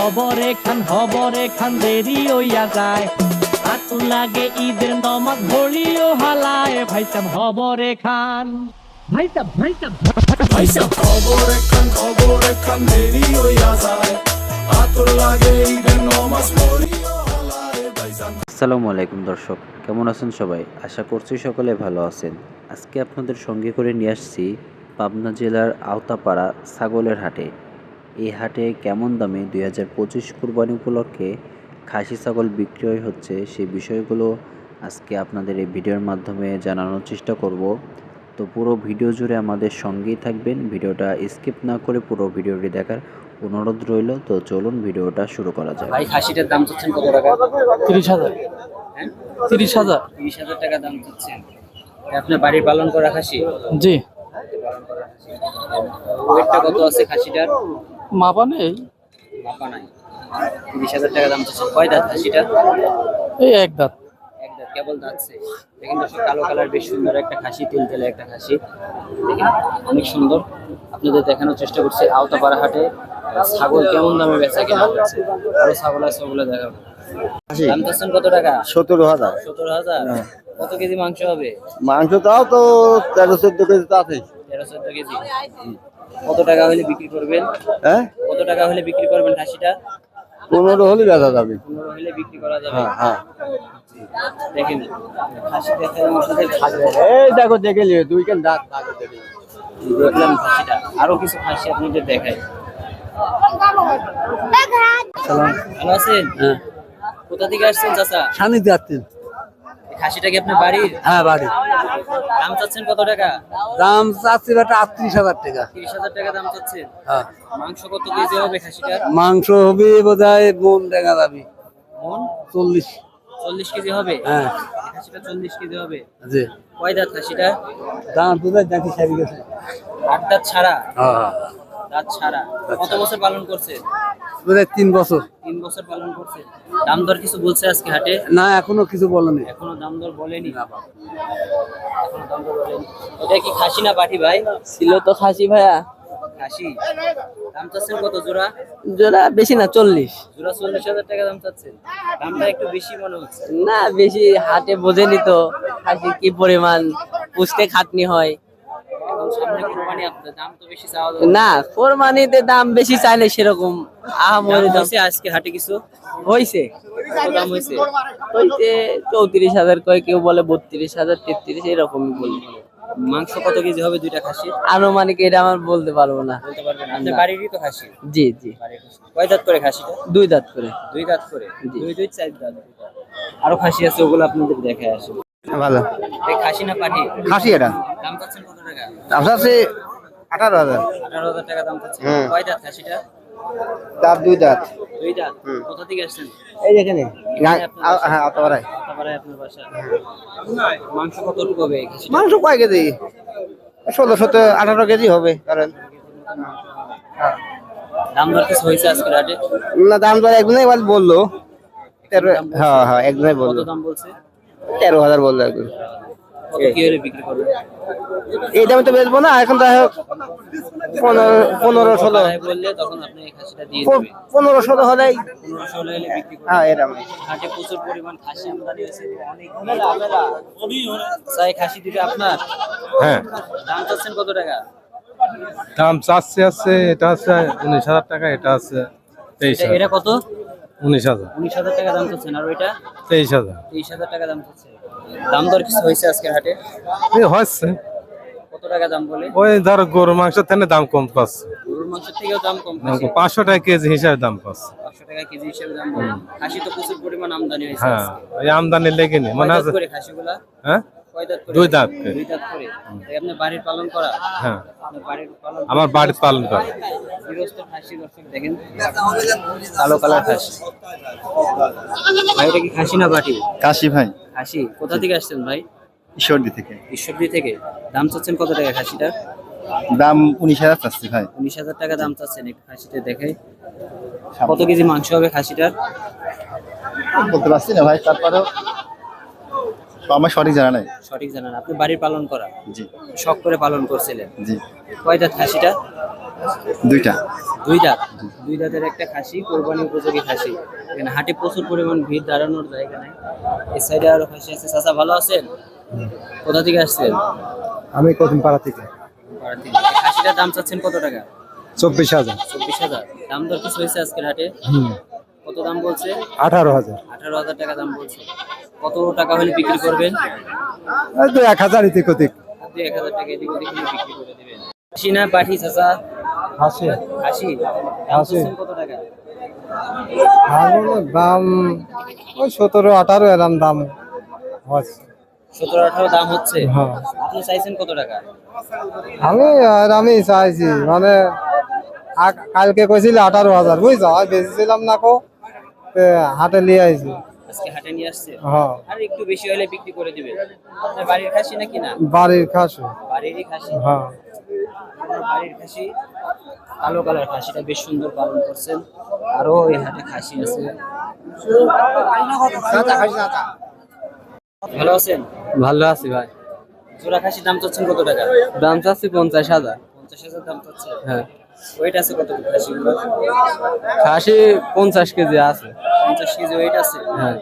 হবরে খান দেরি হইয়া যায়। আতু লাগে ঈদের নমাজ ভরিও হালায়, ভাই সাব হবরে খান, ভাই সাব খবরে খান দেরি হইয়া যায়। আতর লাগে ঈদের নমাজ পড়িও হালায় ভাইজান। আসসালামু আলাইকুম দর্শক, কেমন আছেন সবাই? আশা করছি সকলে ভালো আছেন। আজকে আপনাদের সঙ্গে করে নিয়ে আসছি পাবনা জেলার আওতাপাড়া ছাগলের হাটে। এই হাটে কেমন দামে 2025 কুরবানি উপলক্ষে খাসি ছাগল বিক্রয় হচ্ছে সেই বিষয়গুলো আজকে আপনাদের এই ভিডিওর মাধ্যমে জানানোর চেষ্টা করব। তো পুরো ভিডিও জুড়ে আমাদের সঙ্গেই থাকবেন, ভিডিওটা স্কিপ না করে পুরো ভিডিওটি দেখার অনুরোধ রইল। তো চলুন ভিডিওটা শুরু করা যাক। ভাই খাসিটার দাম চাচ্ছেন কত টাকা? 30,000। হ্যাঁ 30,000। 30,000 টাকা দাম চাচ্ছেন। আপনার বাড়ির পালন করা খাসি? জি। ওয়েটটা কত আছে খাসিটার? মাপা নেই, মাপা নাই। 30,000 টাকা দাম চাচ্ছেন। কয় দাঁত খাসিটা? এই এক দাঁত। এক দাঁত, কেবল দাঁতছে। দেখেন দর্শক, কালো কালার, বেশ সুন্দর একটা খাসি, তেলতেলে একটা খাসি, দেখেন অনেক সুন্দর। আপনাদের দেখানোর চেষ্টা করছি আওতাপাড়া হাটে ছাগল কেমন দামে বেচা কেনা হচ্ছে। আরো ছাগল আছে, ওগুলো দেখাবো। দাম চাচ্ছেন কত টাকা? 17,000। 17,000। কত কেজি মাংস হবে? মাংস তাও তো 13-14 কেজি তো আছে। 13-14 কেজি। কত টাকা হলে বিক্রি করবেন? হ্যাঁ, কত টাকা হলে বিক্রি করবেন খাসিটা? 15 হলে বেচা যাবে। 15 হলে বিক্রি করা যাবে। হ্যাঁ হ্যাঁ। দেখেন খাসি দেখেন, আপনাদের এই দেখো দেখে নিও, দুই কেন দাঁত দাঁত দেখে নিও। দেখলাম খাসিটা। আরো কিছু খাসি আপনাদের দেখাই। ভালো আছেন? হ্যাঁ, কোথা থেকে আসছেন চাচা? সানিতে আসছেন? এই খাসিটা কি আপনার বাড়ির? হ্যাঁ, বাড়ি। দাম চাচ্ছেন কত টাকা? দাম চাচ্ছি বেটা 38,000 টাকা। 30,000 টাকা দাম চাচ্ছেন। হ্যাঁ, মাংস কত কেজি হবে খাসিটার? মাংস হবে বোধহয় মন দেখা যাবে মন 40। 40 কেজি হবে। হ্যাঁ এই খাসিটা 40 কেজি হবে। জি। কয় দাঁত খাসিটা? দাম বোধহয় দেখি সারি গেছে। 8 দাঁত ছাড়া? হ্যাঁ হ্যাঁ, দাঁত ছাড়া। কত বছর পালন করছে? বোধহয় 3 বছর। 3 বছর পালন করছে। দাম দর কিছু বলছে আজকে হাটে? না, এখনো কিছু বলেনি। এখনো দাম দর বলেনি। এখনো দাম দর বলেনি। এটা কি খাসি না পাঠি ভাই? ছিল তো খাসি ভাইয়া। খাসি। দাম চাচ্ছেন কত জোড়া? জোড়া বেশি না, 40। জোড়া 40,000 টাকা দাম চাচ্ছেন। দামটা একটু বেশি মনে হচ্ছে। না বেশি, হাটে বোঝেনি তো খাসি কি পরিমাণ পুষতে খাটনি হয়। এখন সামনে কুরবানি, আপনাদের দাম তো বেশি চাওয়া যাবে না কোরবানিতে দাম বেশি চাইলে সেরকম আহামরি দাম হয়েছে আজকে হাটে কিছু? হয়েছে। কত দাম হয়েছে? হয়েছে 34,000 কয়, কেউ বলে 32,000, 33 এরকমই বলি। মাংস কত কেজি হবে দুইটা খাসি? আনুমানিক এটা আমার বলতে পারবো না। বলতে পারবেন না? আপনার বাড়িরই তো খাসি? জি জি, বাড়ির খাসি। কয় দাঁত করে খাসিটা? 2 দাঁত করে। 2 দাঁত করে। জি। 2 4 দাঁত। আরো খাসি আছে, ওগুলো আপনাদের দেখায় আসে। ভালো এই খাসি না পাঠি? খাসি এটা। দাম চাচ্ছেন কত টাকা? দাম চাচ্ছি 18,000। 18,000 টাকা দাম চাচ্ছেন। হুম। কয় দাঁত খাসিটা? দাঁত 2 দাঁত। 2 দাঁত। কোথা থেকে আসছেন? এই এখানে। হ্যাঁ, আওতাপাড়ায়। তারপরে আপনার বাসা। মাংস কতটুকু হবে এই খাসিটা? মাংস কয় কেজি? 16-18 কেজি হবে। কারণ দাম দর কিছু হয়েছে আজকে রাতে? না, দাম দর একজনই বললো 13। হ্যাঁ হ্যাঁ, একজনই কত বললো। দাম বলছে? 13,000 বললো একজন। কত কি হলে বিক্রি করবে? এই দামে তো বেচবো না, এখন তো 15-16। ভাই বললে তখন আপনি এই খাসিটা দিয়ে দিবেন। 15-16 হলেই 1500 হলে বিক্রি করবে। হ্যাঁ, এরকম। হাটে প্রচুর পরিমাণ খাসি আমদানি হয়েছে, অনেক। খাসি দিবে আপনার? হ্যাঁ, দাম চাচ্ছেন কত টাকা? দাম চাচ্ছে আছে, এটা আছে 19,000 টাকা, এটা আছে 23,000। এটা কত? 19,000, 19,000 টাকা দাম চাচ্ছেন। আর ওইটা 23,000। 23,000 টাকা দাম চাচ্ছে। দাম দর কিছু হয়েছে আজকের হাটে? এই হচ্ছে কত টাকা দাম বলে? ওই ধর গরু মাংসের থেকে দাম কম পাচ্ছে, গরুর মাংসের থেকেও দাম কম পাচ্ছে। 500 টাকা কেজি হিসাবে দাম পাচ্ছে। 500 টাকা কেজি হিসেবে দাম বলে। খাসি তো প্রচুর পরিমাণ আমদানি হয়েছে হ্যাঁ, আজকে। ওই আমদানি লেগে নি কয় মানে দাঁত আছে। করে খাসিগুলা? হ্যাঁ, কয় দাঁত করে? 2 দাঁত করে। 2 দাঁত করে। তাই আপনার বাড়ির পালন করা? হ্যাঁ, আপনার বাড়ির পালন? আমার বাড়িতে পালন করে। গৃহস্থ খাসি দর্শক দেখেন, কালো কালার খাসি। ভাই এটা কি খাসি না বাটি? কাশি ভাই, খাসি। কোথা থেকে আসছেন ভাই? ঈশ্বরদী থেকে। ঈশ্বরদী থেকে। দাম চাচ্ছেন কত টাকা খাসিটার? দাম 19,000 চাচ্ছি ভাই। 19,000 টাকা দাম চাচ্ছেন। একটু খাসিটা দেখাই। কত কেজি মাংস হবে খাসিটার? বলতে পারছি না ভাই, তারপরেও আমার সঠিক জানা নাই। সঠিক জানেন? আপনি বাড়ির পালন করা? জি শখ করে পালন করছিলেন? জি। কয় দাঁত খাসিটা? দুইটা। দুই দাঁত, দুই দাঁতের একটা খাসি, কোরবানি উপযোগী খাসি। এখানে হাটে প্রচুর পরিমাণ ভিড়, দাঁড়ানোর জায়গা নাই। এই সাইডে আরো খাসি আছে। চাচা ভালো আছেন? কোথা থেকে আসছেন? আমি কদিন পাড়া থেকে। পাড়া থেকে। এই খাসিটার দাম চাচ্ছেন কত টাকা? 24,000। 24,000। দাম দর কিছু হয়েছে আজকের হাটে? কত দাম বলছে? 18,000। 18,000 টাকা দাম বলছে। কত টাকা হলে বিক্রি করবেন? 1,000 ইতি কতিক। 1,000 টাকা এদিক ওদিক হলে বিক্রি করে দিবেন। খাসি না পাঠি চাচা? হাসি। খাসি। দাম খাসি। চাচ্ছেন কত টাকা? ছাগলের দাম ওই 17-18 এরকম দাম হচ্ছে। 17-18 দাম হচ্ছে। হ্যাঁ। আপনি চাইছেন কত টাকা? আমি চাইছি মানে কালকে কইছিল 18,000 বুঝছো, আমি বেচেছিলাম না কো, হাটে নিয়ে আইছি। আজকে হাটে নিয়ে আসছে। হ্যাঁ, আর একটু বেশি হলে বিক্রি করে দিবেন। আপনার বাড়ির খাসি নাকি না? বাড়ির খাসি। বাড়িরই খাসি। হ্যাঁ, আপনার বাড়ির খাসি, কালো কালার খাসিটা বেশ সুন্দর পালন করছেন। আরো এই হাটে খাসি আছে। ভালো আছেন? ভালো আছি ভাই। জোড়া খাসির দাম চাচ্ছেন কত টাকা? দাম চাচ্ছি 50,000। 50,000 দাম চাচ্ছে। হ্যাঁ, ওয়েট আছে কত খাসিগুলো? খাসি 50 কেজি আছে। 50 কেজি ওয়েট আছে। হ্যাঁ,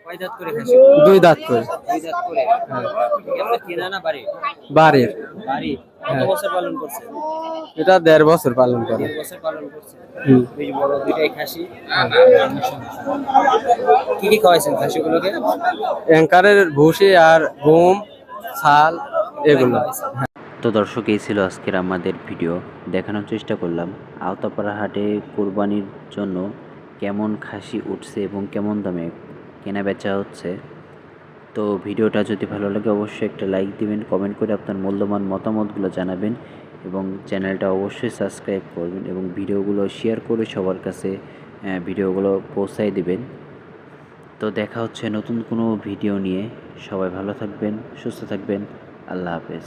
কয় দাঁত করে খাসি? 2 দাঁত করে। 2 দাঁত করে। কি আপনার কেনা না বাড়ি? বাড়ির। বাড়ি। কত হ্যাঁ। বছর পালন করছে? এটা 1.5 বছর পালন করে। 1 বছর পালন করছে। হুম। বেশ বড় দুইটাই খাসি। কি কি খাওয়াইছেন খাসিগুলোকে? অ্যাঙ্কারের ভুসি আর গম, ছাল এগুলো। তো দর্শক, এই ছিল আজকের আমাদের ভিডিও। দেখানোর চেষ্টা করলাম আওতাপাড়া হাটে কোরবানির জন্য কেমন খাসি উঠছে এবং কেমন দামে কেনা বেচা হচ্ছে। তো ভিডিওটা যদি ভালো লাগে অবশ্যই একটা লাইক দিবেন, কমেন্ট করে আপনার মূল্যবান মতামতগুলো জানাবেন এবং চ্যানেলটা অবশ্যই সাবস্ক্রাইব করবেন এবং ভিডিওগুলো শেয়ার করে সবার কাছে ভিডিওগুলো পৌঁছায় দিবেন। তো দেখা হচ্ছে নতুন কোনো ভিডিও নিয়ে। সবাই ভালো থাকবেন, সুস্থ থাকবেন। আল্লাহ হাফেজ।